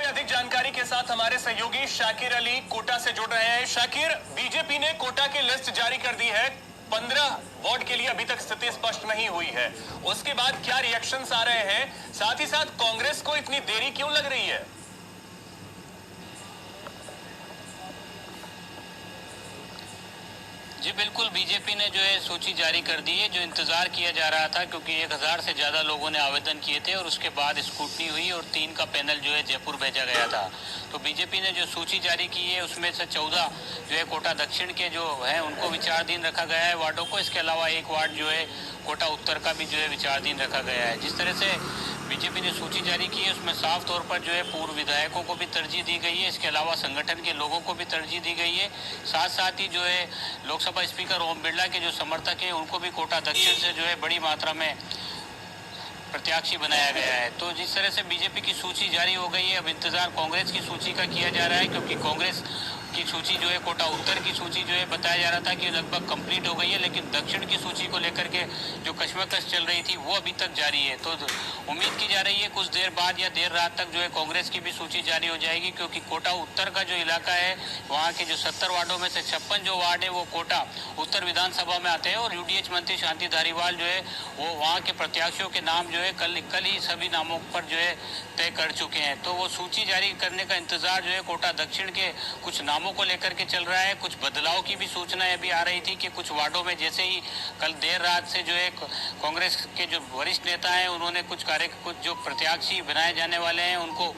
अधिक जानकारी के साथ हमारे सहयोगी शाकिर अली कोटा से जुड़ रहे हैं। शाकिर, बीजेपी ने कोटा की लिस्ट जारी कर दी है। 15 वार्ड के लिए अभी तक स्थिति स्पष्ट नहीं हुई है। उसके बाद क्या रिएक्शंस आ रहे हैं? साथ ही साथ कांग्रेस को इतनी देरी क्यों लग रही है? जी बिल्कुल, बीजेपी ने जो है सूची जारी कर दी है, जो इंतजार किया जा रहा था, क्योंकि 1000 से ज़्यादा लोगों ने आवेदन किए थे और उसके बाद स्क्रूटनी हुई और 3 का पैनल जो है जयपुर भेजा गया था। तो बीजेपी ने जो सूची जारी की है उसमें से 14 जो है कोटा दक्षिण के जो हैं उनको विचाराधीन रखा गया है वार्डों को। इसके अलावा एक वार्ड जो है कोटा उत्तर का भी जो है विचाराधीन रखा गया है। जिस तरह से बीजेपी ने सूची जारी की है उसमें साफ तौर पर जो है पूर्व विधायकों को भी तरजीह दी गई है। इसके अलावा संगठन के लोगों को भी तरजीह दी गई है। साथ साथ ही जो है लोकसभा स्पीकर ओम बिरला के जो समर्थक हैं उनको भी कोटा दक्षिण से जो है बड़ी मात्रा में प्रत्याशी बनाया गया है। तो जिस तरह से बीजेपी की सूची जारी हो गई है, अब इंतजार कांग्रेस की सूची का किया जा रहा है, क्योंकि कांग्रेस की सूची जो है कोटा उत्तर की सूची जो है बताया जा रहा था कि लगभग कंप्लीट हो गई है, लेकिन दक्षिण की सूची को लेकर के जो कशमकश चल रही थी वो अभी तक जारी है। तो उम्मीद की जा रही है कुछ देर बाद या देर रात तक जो है कांग्रेस की भी सूची जारी हो जाएगी, क्योंकि कोटा उत्तर का जो इलाका है वहाँ के जो 70 वार्डों में से 56 जो वार्ड है वो कोटा उत्तर विधानसभा में आते हैं और यूडीएच मंत्री शांति धारीवाल जो है वो वहाँ के प्रत्याशियों के नाम जो है कल ही सभी नामों पर जो है तय कर चुके हैं। तो वो सूची जारी करने का इंतजार जो है कोटा दक्षिण के कुछ नामों को लेकर के चल रहा है। कुछ बदलाव की भी सूचनाएं अभी आ रही थी कि कुछ वार्डों में जैसे ही कल देर रात से जो है कांग्रेस के जो वरिष्ठ नेता हैं उन्होंने कुछ जो प्रत्याशी बनाए जाने वाले हैं उनको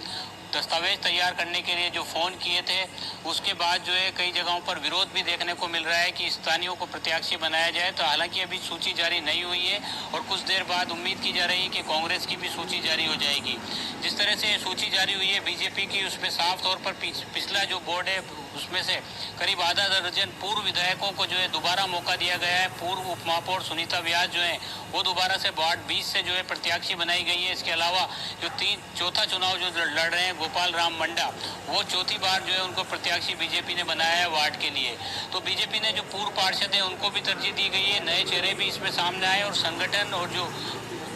दस्तावेज तैयार करने के लिए जो फ़ोन किए थे, उसके बाद जो है कई जगहों पर विरोध भी देखने को मिल रहा है कि स्थानीयों को प्रत्याशी बनाया जाए। तो हालांकि अभी सूची जारी नहीं हुई है और कुछ देर बाद उम्मीद की जा रही है कि कांग्रेस की भी सूची जारी हो जाएगी। जिस तरह से सूची जारी हुई है बीजेपी की, उसमें साफ तौर पर पिछला जो बोर्ड है उसमें से करीब आधा दर्जन पूर्व विधायकों को जो है दोबारा मौका दिया गया है। पूर्व उप महापौर सुनीता व्यास जो है वो दोबारा से वार्ड 20 से जो है प्रत्याशी बनाई गई है। इसके अलावा जो चौथा चुनाव जो लड़ रहे हैं गोपाल राम मंडा, वो चौथी बार जो है उनको प्रत्याशी बीजेपी ने बनाया है वार्ड के लिए। तो बीजेपी ने जो पूर्व पार्षद है उनको भी तरजीह दी गई है। नए चेहरे भी इसमें सामने आए और संगठन और जो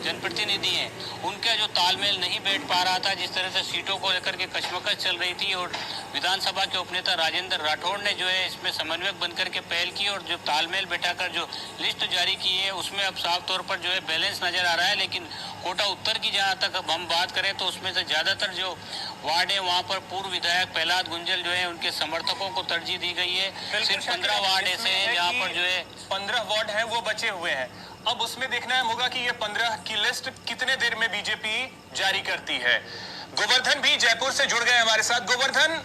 जनप्रतिनिधि हैं उनका जो तालमेल नहीं बैठ पा रहा था, जिस तरह से सीटों को लेकर के कशमकश चल रही थी और विधानसभा के उपनेता राजेंद्र राठौड़ ने जो है इसमें समन्वयक बनकर के पहल की और जो तालमेल बैठाकर जो लिस्ट जारी की है उसमें अब साफ तौर पर जो है बैलेंस नजर आ रहा है। लेकिन कोटा उत्तर की जहाँ तक अब हम बात करें तो उसमें से ज़्यादातर जो वार्ड है वहाँ पर पूर्व विधायक प्रहलाद गुंजल जो है उनके समर्थकों को तरजीह दी गई है। सिर्फ 15 वार्ड ऐसे हैं जहाँ पर जो है 15 वार्ड है वो बचे हुए हैं। अब उसमें देखना होगा कि ये 15 की लिस्ट कितने देर में बीजेपी जारी करती है। गोवर्धन भी जयपुर से जुड़ गए हमारे साथ। गोवर्धन,